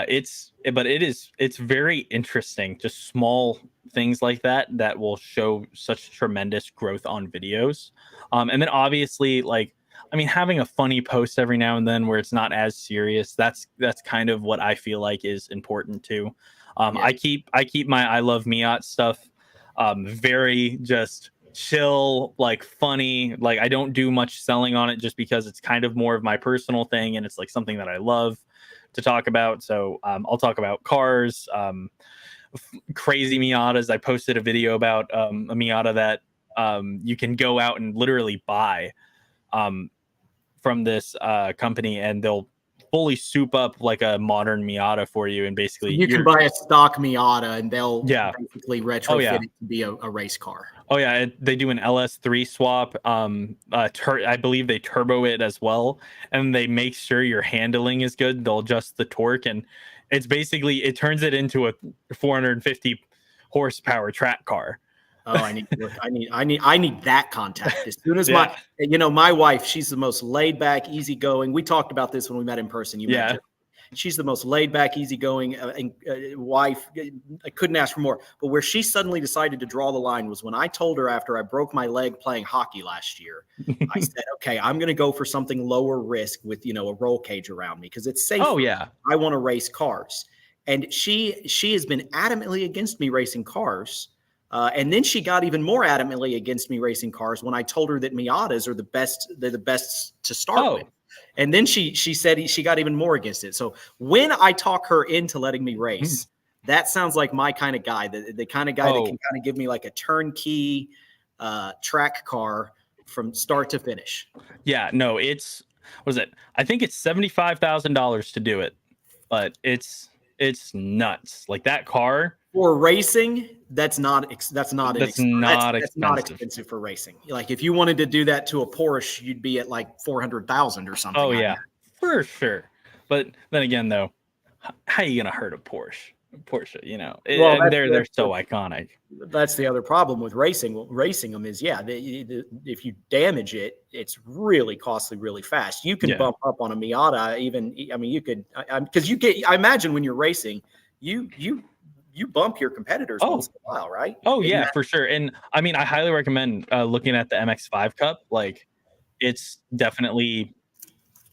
It's very interesting. Just small things like that will show such tremendous growth on videos. And then obviously, like, I mean, having a funny post every now and then where it's not as serious, that's kind of what I feel like is important too. I keep my I love Miat stuff very just chill, like funny. Like, I don't do much selling on it just because it's kind of more of my personal thing, and it's like something that I love to talk about. So I'll talk about cars, crazy Miatas. I posted a video about a Miata that you can go out and literally buy from this company, and they'll fully soup up like a modern Miata for you, and basically you can buy a stock Miata and they'll Yeah. basically retrofit it to be a race car. Oh yeah, they do an LS3 swap. I believe they turbo it as well, and they make sure your handling is good. They'll adjust the torque, and it's basically, it turns it into a 450 horsepower track car. Oh, I need that contact. As soon as Yeah. my wife, she's the most laid back, easygoing. We talked about this when we met in person. You met her. She's the most laid back, easygoing wife. I couldn't ask for more. But where she suddenly decided to draw the line was when I told her after I broke my leg playing hockey last year. I said, okay, I'm going to go for something lower risk with, a roll cage around me because it's safer. Oh yeah. I want to race cars. And she has been adamantly against me racing cars. And then she got even more adamantly against me racing cars when I told her that Miatas are the best. They're the best to start with. And then she said she got even more against it. So when I talk her into letting me race, that sounds like my kind of guy, the kind of guy that can kind of give me like a turnkey track car from start to finish. Yeah, no, what is it? I think it's $75,000 to do it, but it's nuts. Like, that car for racing, that's not expensive for racing. Like, if you wanted to do that to a Porsche, you'd be at like 400,000 or something. Oh yeah, for sure. But then again, though, how are you gonna hurt a Porsche? They're so iconic. That's the other problem with racing. Well, racing them is, if you damage it, it's really costly, really fast. You can bump up on a Miata, you could, because I imagine when you're racing, you bump your competitors once in a while, right? Oh yeah, for sure. And I mean, I highly recommend looking at the MX-5 Cup. Like, it's definitely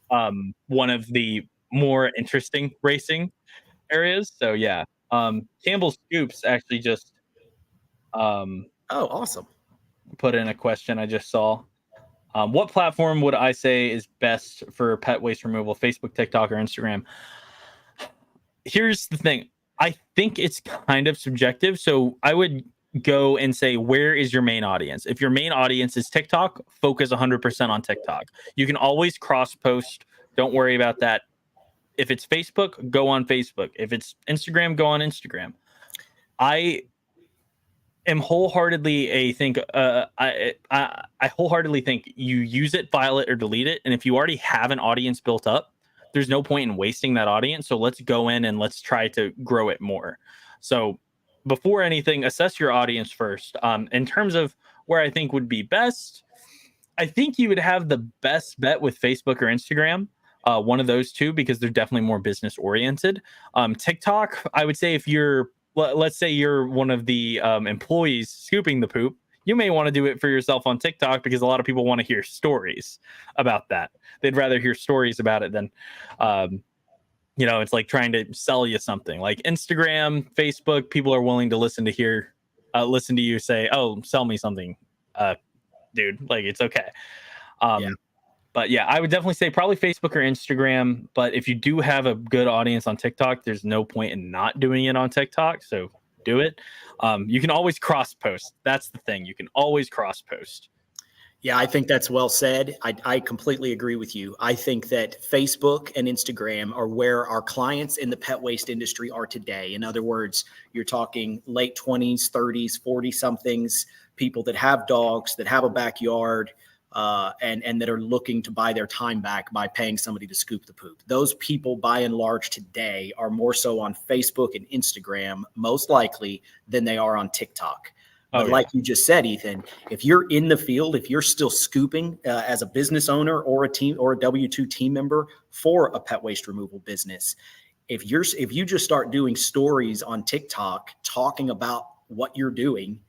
one of the more interesting racing areas. So yeah, Campbell Scoops actually just awesome, put in a question I just saw. What platform would I say is best for pet waste removal? Facebook, TikTok, or Instagram? Here's the thing. I think it's kind of subjective. So I would go and say, where is your main audience? If your main audience is TikTok, focus 100% on TikTok. You can always cross post. Don't worry about that. If it's Facebook, go on Facebook. If it's Instagram, go on Instagram. I am wholeheartedly I wholeheartedly think you use it, file it, or delete it. And if you already have an audience built up, there's no point in wasting that audience. So let's go in and let's try to grow it more. So before anything, assess your audience first. In terms of where I think would be best, I think you would have the best bet with Facebook or Instagram. One of those two, because they're definitely more business oriented. TikTok, I would say, if let's say you're one of the employees scooping the poop, you may want to do it for yourself on TikTok, because a lot of people want to hear stories about that. They'd rather hear stories about it than, it's like trying to sell you something. Like Instagram, Facebook, people are willing to listen to you say, "Oh, sell me something, dude." Like, it's okay. But yeah, I would definitely say probably Facebook or Instagram. But if you do have a good audience on TikTok, there's no point in not doing it on TikTok. So do it. You can always cross post. That's the thing. You can always cross post. Yeah, I think that's well said. I completely agree with you. I think that Facebook and Instagram are where our clients in the pet waste industry are today. In other words, you're talking late 20s, 30s, 40 somethings, people that have dogs, that have a backyard, and that are looking to buy their time back by paying somebody to scoop the poop. Those people, by and large, today are more so on Facebook and Instagram, most likely, than they are on TikTok. But like you just said, Ethan, if you're in the field, if you're still scooping as a business owner or a team or a W-2 team member for a pet waste removal business, if you just start doing stories on TikTok talking about what you're doing,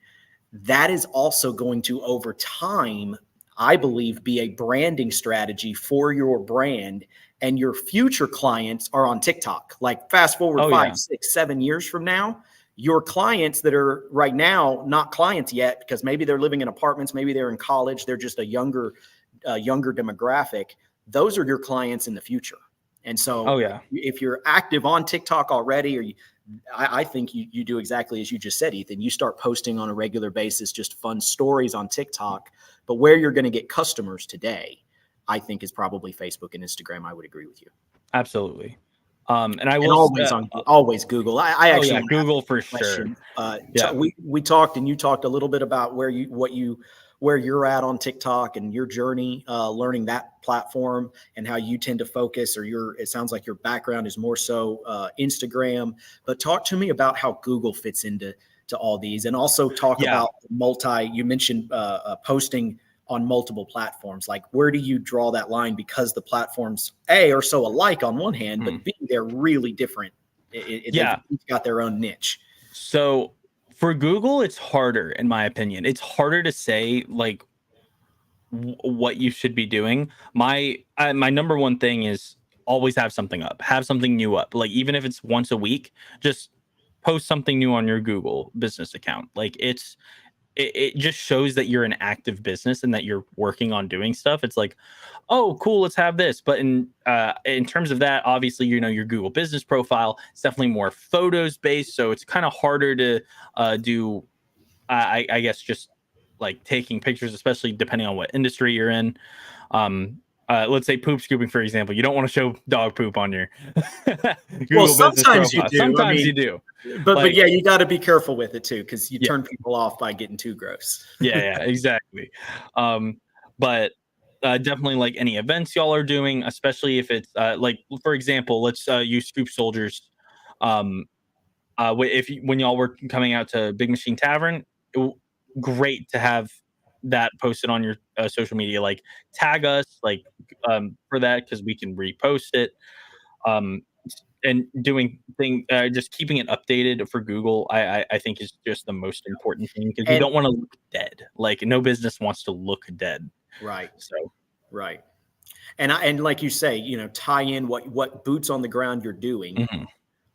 that is also going to, over time, I believe, be a branding strategy for your brand. And your future clients are on TikTok. Like fast forward 5, 6, 7 years from now, your clients that are right now not clients yet, because maybe they're living in apartments, maybe they're in college, they're just a younger demographic. Those are your clients in the future. And so if you're active on TikTok already, I think you do exactly as you just said, Ethan. You start posting on a regular basis, just fun stories on TikTok. But where you're going to get customers today, I think, is probably Facebook and Instagram. I would agree with you. Absolutely. And I will always Google. I actually Google for sure. We talked, and you talked a little bit about where you're at on TikTok and your journey, learning that platform and how you tend to focus, it sounds like your background is more so Instagram. But talk to me about how Google fits into all these, and also talk about you mentioned posting on multiple platforms. Like, where do you draw that line? Because the platforms are so alike on one hand, but B, they're really different. They've each got their own niche. So for Google, it's harder, in my opinion. It's harder to say like what you should be doing. My number one thing is always have something up, have something new up. Like, even if it's once a week, just post something new on your Google business account. Like, it just shows that you're an active business and that you're working on doing stuff. It's like, oh, cool, let's have this. But in terms of that, obviously, your Google business profile is definitely more photos based. So it's kind of harder to do, I guess, just like taking pictures, especially depending on what industry you're in. Let's say poop scooping, for example. You don't want to show dog poop on your Google sometimes business profile. Sometimes you do. But yeah, you got to be careful with it too, because you turn people off by getting too gross. yeah, exactly. But definitely, like any events y'all are doing, especially if it's like, for example, let's use Scoop Soldiers. When y'all were coming out to Big Machine Tavern, great to have that posted on your social media. Like, tag us, like, for that, because we can repost it. And doing just keeping it updated for Google, I think is just the most important thing, because you don't want to look dead. Like, no business wants to look dead. Right. So, right. And like you say, tie in what boots on the ground you're doing,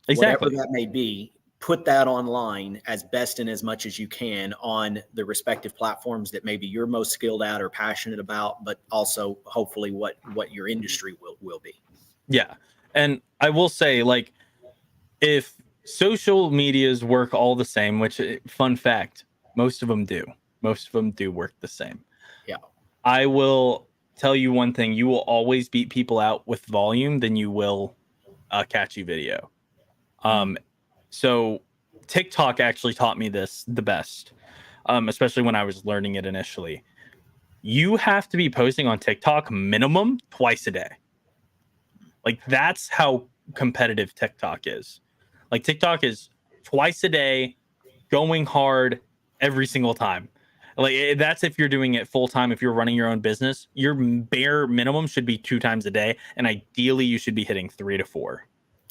exactly, whatever that may be. Put that online as best and as much as you can on the respective platforms that maybe you're most skilled at or passionate about, but also hopefully what your industry will be. Yeah. And I will say, like, if social medias work all the same, which, fun fact, most of them do work the same. Yeah. I will tell you one thing: you will always beat people out with volume than you will a catchy video. So TikTok actually taught me this the best, especially when I was learning it initially. You have to be posting on TikTok minimum twice a day. Like, that's how competitive TikTok is. Like, TikTok is twice a day, going hard every single time. Like, that's if you're doing it full time. If you're running your own business, your bare minimum should be 2 times a day, and ideally you should be hitting 3 to 4.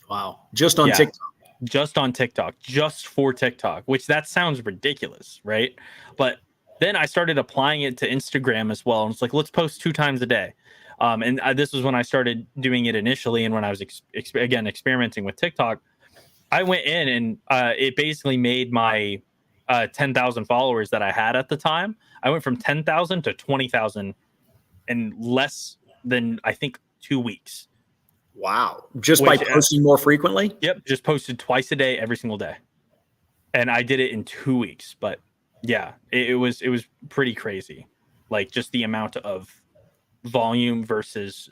Wow, just on TikTok. Just on TikTok, just for TikTok, which that sounds ridiculous, right? But then I started applying it to Instagram as well, and it's like, let's post 2 times a day. And this was when I started doing it initially, and when I was experimenting with TikTok, I went in and it basically made my 10,000 followers that I had at the time. I went from 10,000 to 20,000 in less than I think 2 weeks. Wow. Just by posting more frequently? Yep. Just posted twice a day, every single day. And I did it in 2 weeks. But yeah, it was pretty crazy. Like just the amount of volume versus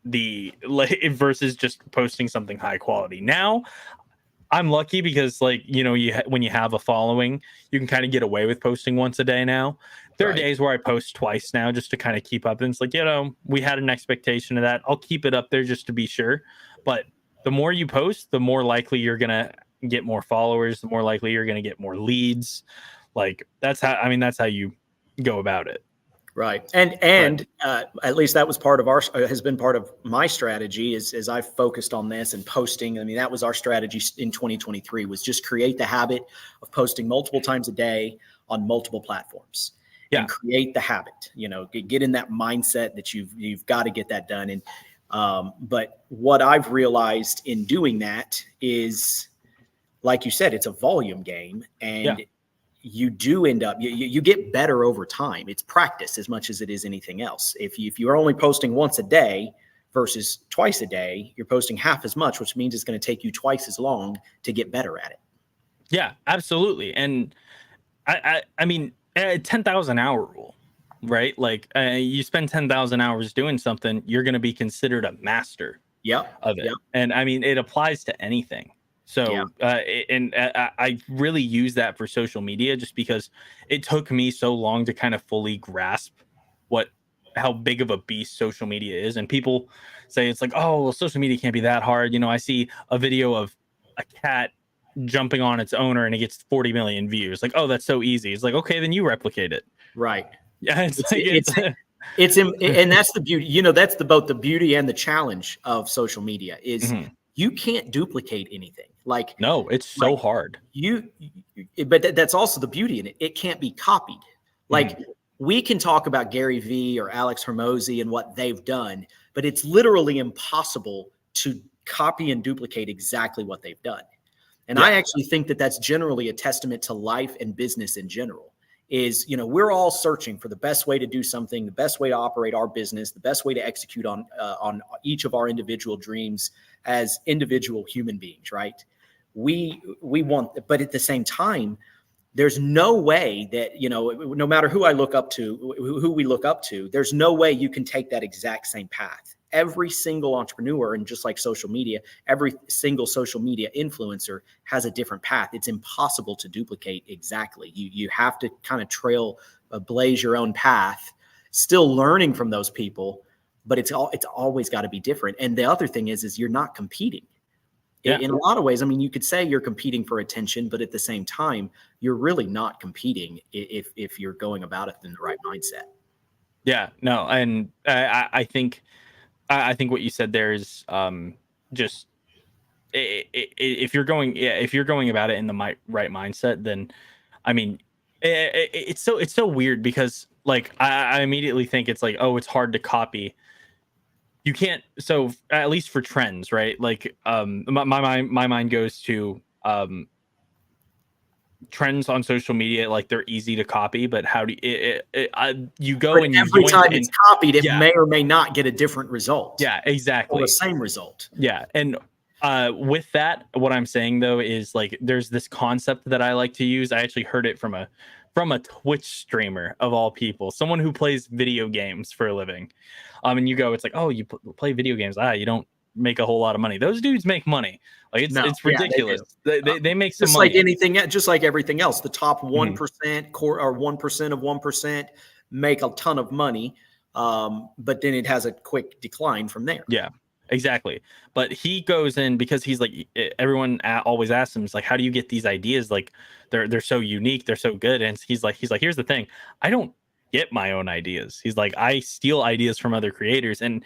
just posting something high quality. Now I'm lucky because like, when you have a following, you can kind of get away with posting once a day now. There are days where I post twice now just to kind of keep up. And it's like, we had an expectation of that. I'll keep it up there just to be sure. But the more you post, the more likely you're going to get more followers, the more likely you're going to get more leads. Like that's how you go about it. Right. And at least that was has been part of my strategy is I've focused on this and posting. I mean, that was our strategy in 2023 was just create the habit of posting multiple times a day on multiple platforms and create the habit, get in that mindset that you've got to get that done. And, but what I've realized in doing that is, like you said, it's a volume game, and you do end up, you get better over time. It's practice as much as it is anything else. If you're only posting once a day versus twice a day, you're posting half as much, which means it's going to take you twice as long to get better at it. Yeah, absolutely. And I mean, 10,000 hour rule, right? Like you spend 10,000 hours doing something, you're going to be considered a master of it. Yep. And I mean, it applies to anything. So, I really use that for social media just because it took me so long to kind of fully grasp how big of a beast social media is. And people say it's like, oh, well, social media can't be that hard. I see a video of a cat jumping on its owner and it gets 40 million views. Like, oh, that's so easy. It's like, okay, then you replicate it. Right. Yeah. It's and that's the beauty, that's both the beauty and the challenge of social media is you can't duplicate anything. Like, no, it's so hard. But that's also the beauty in it. It can't be copied. Like we can talk about Gary Vee or Alex Hormozi and what they've done, but it's literally impossible to copy and duplicate exactly what they've done. And I actually think that that's generally a testament to life and business in general. Is, we're all searching for the best way to do something, the best way to operate our business, the best way to execute on each of our individual dreams as individual human beings, right? We want, but at the same time, there's no way that, no matter who we look up to, there's no way you can take that exact same path. Every single entrepreneur, and just like social media, every single social media influencer has a different path. It's impossible to duplicate exactly. You have to kind of blaze your own path, still learning from those people, but it's always got to be different. And the other thing is you're not competing. In a lot of ways, I mean, you could say you're competing for attention, but at the same time, you're really not competing if you're going about it in the right mindset. Yeah, no, and I think what you said there is just if you're going about it in the right mindset, then I mean, it's so weird because like I immediately think it's like, oh, it's hard to copy. You can't. So at least for trends, right? Like my mind goes to trends on social media, like they're easy to copy, but how do you go but and every time it's copied, it may or may not get a different result. Yeah, exactly. Or the same result. Yeah. And with that, what I'm saying though is like there's this concept that I like to use. I actually heard it from a Twitch streamer of all people, someone who plays video games for a living. And you go, it's like, oh, you play video games. You don't make a whole lot of money. Those dudes make money. Like it's ridiculous. They make some money. Like anything, just like everything else. The top 1% or 1% of 1% make a ton of money, but then it has a quick decline from there. Yeah, exactly. But he goes in because he's like, everyone always asks him, it's like, how do you get these ideas? Like they're so unique, they're so good. And he's like, here's the thing, I don't get my own ideas. He's like, I steal ideas from other creators. And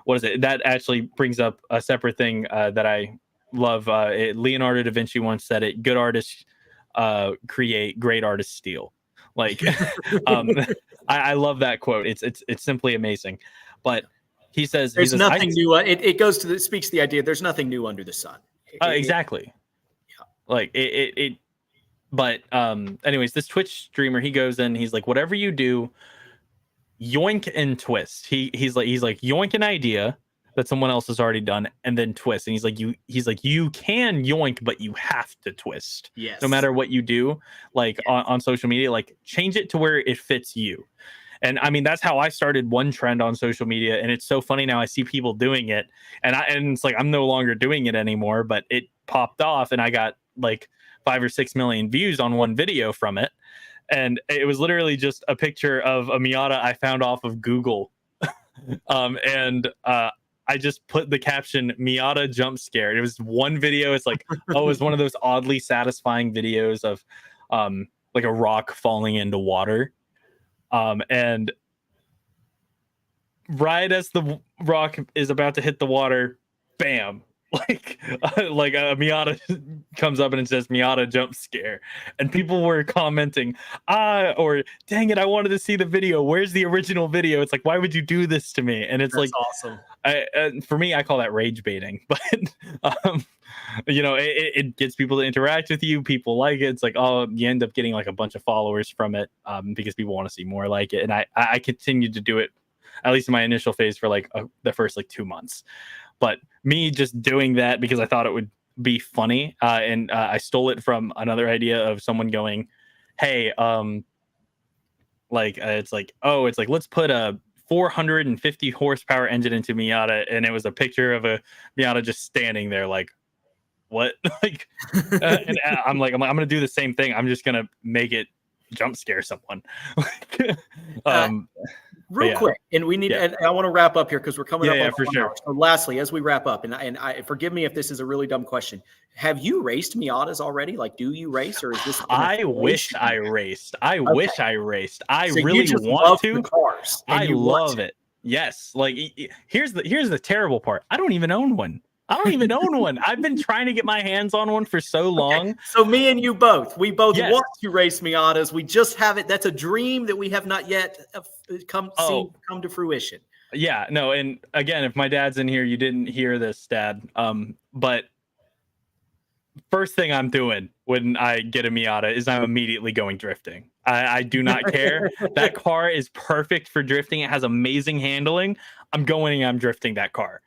what is it? That actually brings up a separate thing that I love. Leonardo da Vinci once said it: "Good artists create, great artists steal." Like, I love that quote. It's simply amazing. But he says there's nothing new. It goes to speaks the idea. There's nothing new under the sun. Exactly. Like it. But anyways, this Twitch streamer, he goes in. He's like, whatever you do, yoink and twist. He's like yoink an idea that someone else has already done and then twist. And he's like you can yoink, but you have to twist. Yes. No matter what you do, like on social media, like change it to where it fits you. And I mean, that's how I started one trend on social media. And it's so funny now I see people doing it and it's like, I'm no longer doing it anymore, but it popped off and I got like 5 or 6 million views on one video from it. And it was literally just a picture of a Miata I found off of Google. I just put the caption Miata jump scare. It was one video. It's like, oh, it was one of those oddly satisfying videos of like a rock falling into water. And right as the rock is about to hit the water, bam, like a Miata comes up and it says Miata jump scare, and people were commenting, or dang it, I wanted to see the video. Where's the original video? It's like, why would you do this to me? And it's That's like, awesome. For me, I call that rage baiting, but it gets people to interact with you. People like it. It's like, oh, you end up getting like a bunch of followers from it, because people want to see more like it. And I continued to do it, at least in my initial phase, for like the first like 2 months. But me just doing that because I thought it would be funny, and I stole it from another idea of someone going, hey, it's like let's put a 450 horsepower engine into Miata, and it was a picture of a Miata just standing there like, what? Like, and I'm gonna do the same thing. I'm just gonna make it jump scare someone. Real quick, and we need. And I want to wrap up here because we're coming up on for sure. So, lastly, as we wrap up, and I forgive me if this is a really dumb question. Have you raced Miatas already? Like, do you race, or is this? I wish I raced. I wish I raced. I so really want to. The cars, I love it. Yes. Like, here's the terrible part. I don't even own one. I've been trying to get my hands on one for so long. Okay. So me and you both, we both want to race Miatas. We just have it. That's a dream that we have not yet come to fruition. Yeah, no. And again, if my dad's in here, you didn't hear this, Dad. But first thing I'm doing when I get a Miata is I'm immediately going drifting. I do not care. That car is perfect for drifting. It has amazing handling. I'm drifting that car.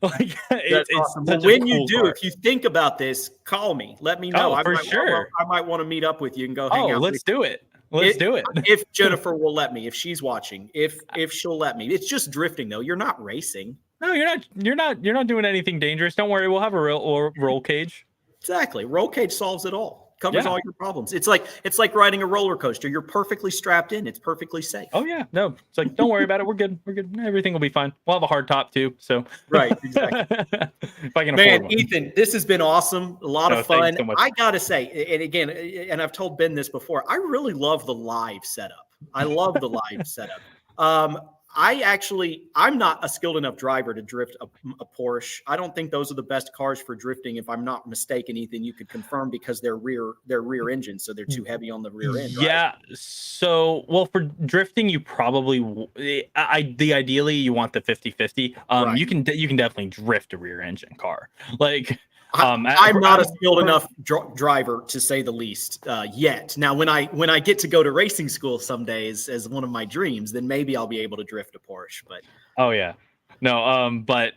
Like, it's awesome. Well, when you do, if you think about this, call me. Let me know. For sure. I might want to meet up with you and go hang out. Let's do it. Let's do it. If Jennifer will let me, if she's watching, if she'll let me. It's just drifting though. You're not racing. No, you're not doing anything dangerous. Don't worry. We'll have a roll cage. Exactly. Roll cage solves it all. Covers all your problems. It's like riding a roller coaster. You're perfectly strapped in. It's perfectly safe. Oh yeah. No, it's like, don't worry about it. We're good. Everything will be fine. We'll have a hard top too. So right, exactly. If I can afford one. Ethan, this has been awesome. A lot of fun. So I gotta say, and again, and I've told Ben this before, I really love the live setup. I love the live setup. I'm not a skilled enough driver to drift a Porsche. I don't think those are the best cars for drifting. If I'm not mistaken, Ethan, you could confirm because they're rear engine, so they're too heavy on the rear end. Yeah. Right? So, well, for drifting, you probably ideally you want the 50-50. Right. You can definitely drift a rear engine car. Like, I'm not a skilled enough driver to say the least yet. Now, when I get to go to racing school someday as one of my dreams, then maybe I'll be able to drift a Porsche. But but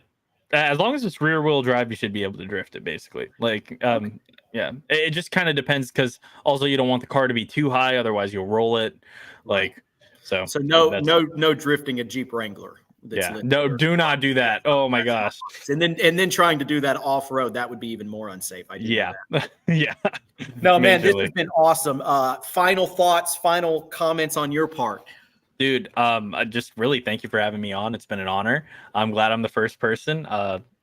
as long as it's rear wheel drive, you should be able to drift it. Basically, like yeah, it just kind of depends because also you don't want the car to be too high, otherwise you'll roll it. Like so no drifting a Jeep Wrangler. No, do not do that. Oh my gosh. And then trying to do that off road, that would be even more unsafe. Yeah. No, man, this has been awesome. Final thoughts, final comments on your part. Dude, I just really thank you for having me on. It's been an honor. I'm glad I'm the first person.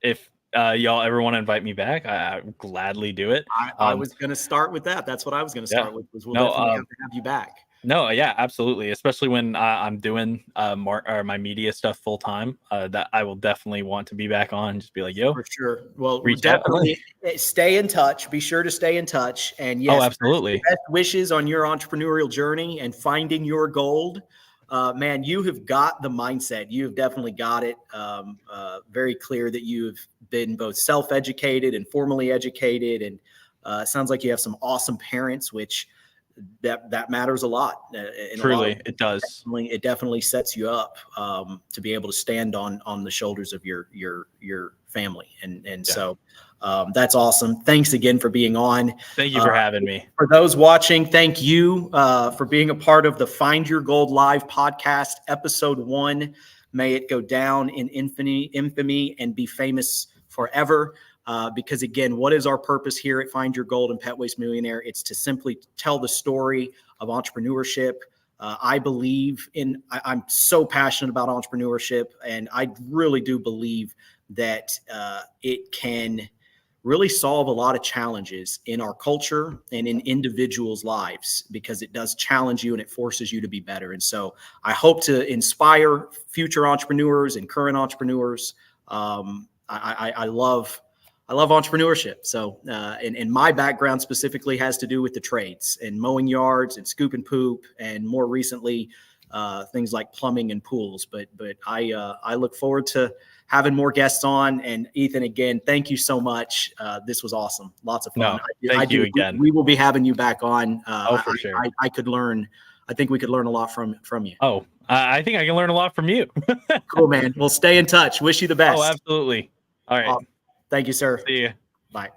If y'all ever want to invite me back, I gladly do it. I was going to start with that. That's what I was going to start with. We'll definitely have to have you back. No, yeah, absolutely. Especially when I'm doing my media stuff full time, that I will definitely want to be back on and just be like, yo, for sure. Well, definitely stay in touch. Be sure to stay in touch. And yes, absolutely. Best wishes on your entrepreneurial journey and finding your gold. Man, you have got the mindset. You have definitely got it. Very clear that you've been both self-educated and formally educated. And it sounds like you have some awesome parents, which that matters a lot. In Truly, it does. It definitely sets you up to be able to stand on the shoulders of your family, and so that's awesome. Thanks again for being on. Thank you for having me. For those watching, thank you for being a part of the Find Your Gold Live podcast, episode 1. May it go down in infamy and be famous forever. Because again, what is our purpose here at Find Your Gold and Pet Waste Millionaire? It's to simply tell the story of entrepreneurship. I believe I'm so passionate about entrepreneurship, and I really do believe that it can really solve a lot of challenges in our culture and in individuals' lives, because it does challenge you and it forces you to be better. And so I hope to inspire future entrepreneurs and current entrepreneurs. I love entrepreneurship. So, and my background specifically has to do with the trades and mowing yards and scoop and poop, and more recently, things like plumbing and pools. But I look forward to having more guests on. And Ethan, again, thank you so much. This was awesome. Lots of fun. No, thank you again. We will be having you back on. For sure. I could learn. I think we could learn a lot from you. Oh, I think I can learn a lot from you. Cool, man. We'll stay in touch. Wish you the best. Oh, absolutely. All right. Thank you, sir. See you. Bye.